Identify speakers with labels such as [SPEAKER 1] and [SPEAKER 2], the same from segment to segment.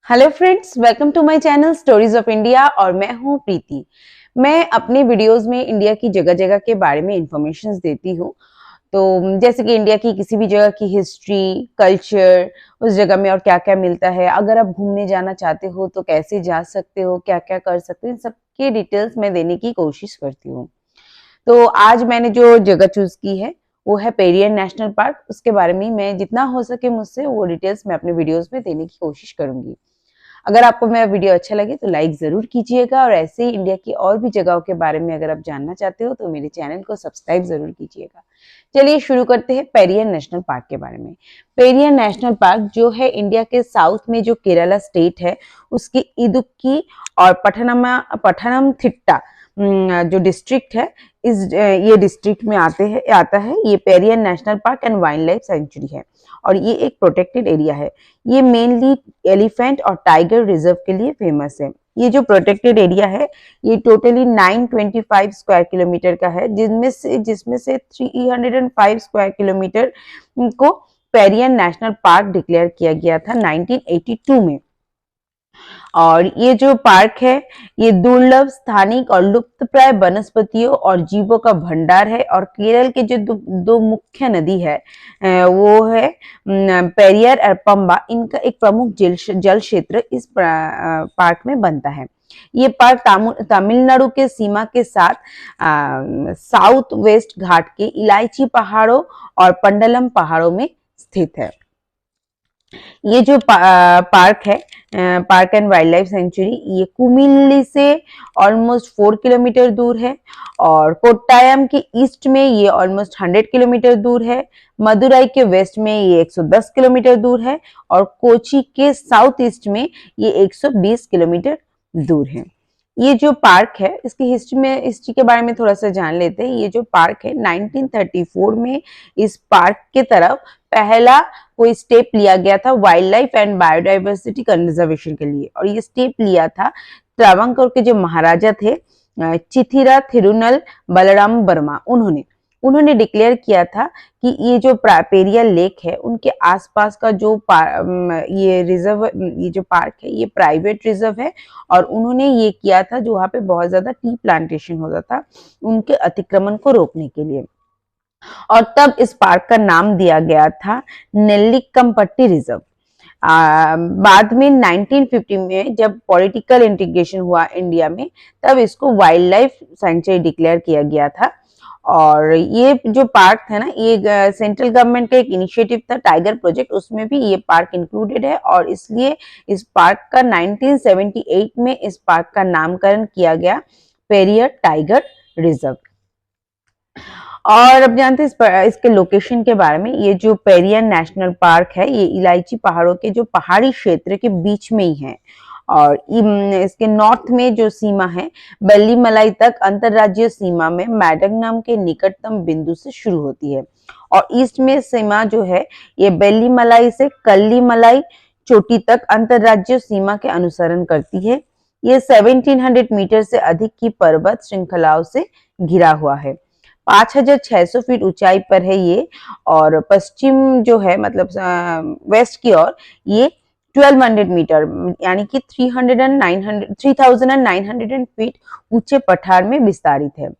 [SPEAKER 1] Hello friends, welcome to my channel stories of India और मैं हूं प्रीति। मैं अपने वीडियोस में इंडिया की जगह जगह के बारे में इंफॉर्मेशन देती हूं। तो जैसे कि इंडिया की किसी भी जगह की हिस्ट्री, कल्चर, उस जगह में और क्या क्या मिलता है, अगर आप घूमने जाना चाहते हो तो कैसे जा सकते हो, क्या क्या कर सकते हो, इन सब की डिटेल्स मैं देने की कोशिश करती हूँ। तो आज मैंने जो जगह चूज की है वो है पेरियर नेशनल पार्क। उसके बारे में मैं जितना हो सके मुझसे वो डिटेल्स मैं अपने वीडियोस में देने की कोशिश करूंगी। अगर आपको मेरा वीडियो अच्छा लगे तो लाइक जरूर कीजिएगा और ऐसे ही इंडिया की और भी जगहों के बारे में अगर आप जानना चाहते हो तो मेरे चैनल को सब्सक्राइब जरूर कीजिएगा। चलिए शुरू करते हैं पेरियर नेशनल पार्क के बारे में। पेरियर नेशनल पार्क जो है इंडिया के साउथ में जो केरला स्टेट है उसके इदुक्की और पठानमथिट्टा जो डिस्ट्रिक्ट है, ये डिस्ट्रिक्ट में आता है। ये Periyar national park and wild life sanctuary है और ये एक प्रोटेक्टेड एरिया है। ये मेनली एलिफेंट और टाइगर रिजर्व के लिए फेमस है। ये जो प्रोटेक्टेड एरिया है ये टोटली 925 स्क्वायर किलोमीटर का है, जिसमें से 305 स्क्वायर किलोमीटर को पेरियर नेशनल पार्क डिक्लेयर किया गया था 1982 में। और ये जो पार्क है ये दुर्लभ, स्थानिक और लुप्तप्राय वनस्पतियों और जीवों का भंडार है। और केरल के जो दो मुख्य नदी है वो है पेरियार और पंबा। इनका एक प्रमुख जल क्षेत्र इस पार्क में बनता है। ये पार्क तमिलनाडु के सीमा के साथ साउथ वेस्ट घाट के इलायची पहाड़ों और पंडलम पहाड़ों में स्थित है। ये जो पार्क है, park and wild life sanctuary, ये कुमिल्ली से ऑलमोस्ट 4 किलोमीटर दूर है और कोट्टायम के ईस्ट में ये ऑलमोस्ट 100 किलोमीटर दूर है। मदुराई के वेस्ट में ये 110 किलोमीटर दूर है और कोची के साउथ ईस्ट में ये 120 किलोमीटर दूर है। ये जो पार्क है इसकी हिस्ट्री के बारे में थोड़ा सा जान लेते हैं। ये जो पार्क है 1934 में इस पार्क के तरफ पहला कोई स्टेप लिया गया था wild life and biodiversity conservation के लिए। और ये स्टेप लिया था त्रावणकोर के जो महाराजा थे चिथिरा थिरुनल बलराम वर्मा, उन्होंने डिक्लेयर किया था कि ये जो पेरियार लेक है उनके आसपास का जो ये जो पार्क है ये प्राइवेट रिजर्व है। और उन्होंने ये किया था जो वहां पे बहुत ज्यादा टी प्लांटेशन होता था उनके अतिक्रमण को रोकने के लिए। और तब इस पार्क का नाम दिया गया था नेल्लिकंपट्टी रिजर्व। बाद में 1950 में जब पॉलिटिकल इंटीग्रेशन हुआ इंडिया में तब इसको वाइल्ड लाइफ सेंचुरी डिक्लेयर किया गया था। और ये जो पार्क है ना ये सेंट्रल गवर्नमेंट का एक इनिशिएटिव था टाइगर प्रोजेक्ट, उसमें भी ये पार्क इंक्लूडेड है और इसलिए इस पार्क का 1978 में इस पार्क का नामकरण किया गया पेरियर टाइगर रिजर्व। और अब जानते हैं इसके लोकेशन के बारे में। ये जो पेरियर नेशनल पार्क है ये इलायची पहाड़ों के जो पहाड़ी क्षेत्र के बीच में ही है। और इसके नॉर्थ में जो सीमा है बल्लीमलाई तक अंतरराज्यीय सीमा में मैडगनम के निकटतम बिंदु से शुरू होती है। और ईस्ट में सीमा जो है ये बेल्लीमलाई से कल्लीमलाई चोटी तक अंतरराज्यीय सीमा के अनुसरण करती है। ये 1700 मीटर से अधिक की पर्वत श्रृंखलाओं से घिरा हुआ है। 5600 फीट ऊंचाई पर है ये। और पश्चिम जो है मतलब वेस्ट की ओर ये 1200 मीटर यानी कि 3900 फीट ऊंचे पठार में विस्तारित है।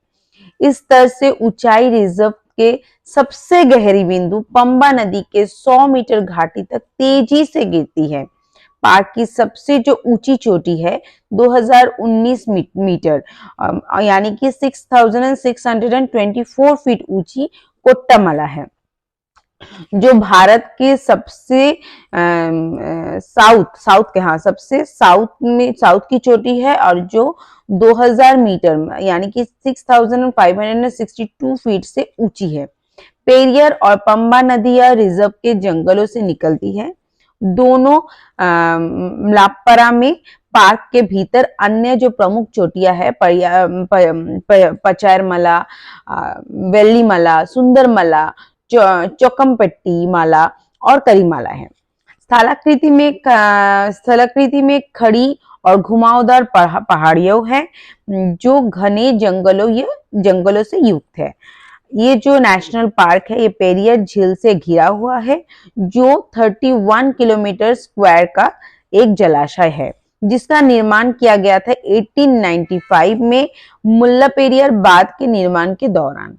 [SPEAKER 1] इस स्तर से ऊंचाई रिजर्व के सबसे गहरी बिंदु पंबा नदी के 100 मीटर घाटी तक तेजी से गिरती है। पार्क की सबसे जो ऊंची चोटी है 2019 मीटर यानी कि 6624 फीट ऊंची कोट्टामला है, जो भारत के सबसे साउथ की चोटी है और जो 2000 मीटर यानी कि 6562 फीट से ऊंची है। पेरियर और पंबा नदियां रिजर्व के जंगलों से निकलती है। दोनों लापरा में पार्क के भीतर अन्य जो प्रमुख चोटियां है पचायरमला, वेल्लीमला, सुंदरमला, चौकमपेट्टी माला और करीमाला है। स्थलाकृति में खड़ी और घुमावदार पहाड़ियों है जो घने जंगलों से युक्त है। ये जो नेशनल पार्क है ये पेरियर झील से घिरा हुआ है जो 31 किलोमीटर स्क्वायर का एक जलाशय है जिसका निर्माण किया गया था 1895 में मुल्लापेरियार बांध के निर्माण के दौरान।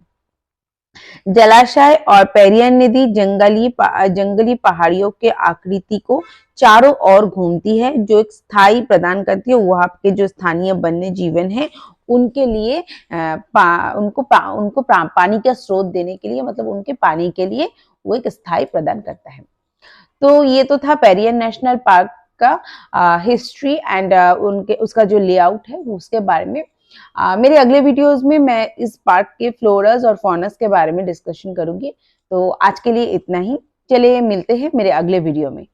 [SPEAKER 1] जलाशय और पेरियार नदी जंगली पहाड़ियों के आकृति को चारों ओर घूमती है, जो एक स्थायी प्रदान करती है वहां के जो स्थानीय वन्य जीवन है उनके लिए उनको पानी का स्रोत देने के लिए, मतलब उनके पानी के लिए वो एक स्थायी प्रदान करता है। तो ये तो था पेरियार नेशनल पार्क का हिस्ट्री एंड उनके उसका जो लेआउट है उसके बारे में। मेरे अगले वीडियोस में मैं इस पार्क के फ्लोरास और फॉनस के बारे में डिस्कशन करूंगी। तो आज के लिए इतना ही। चलिए मिलते हैं मेरे अगले वीडियो में।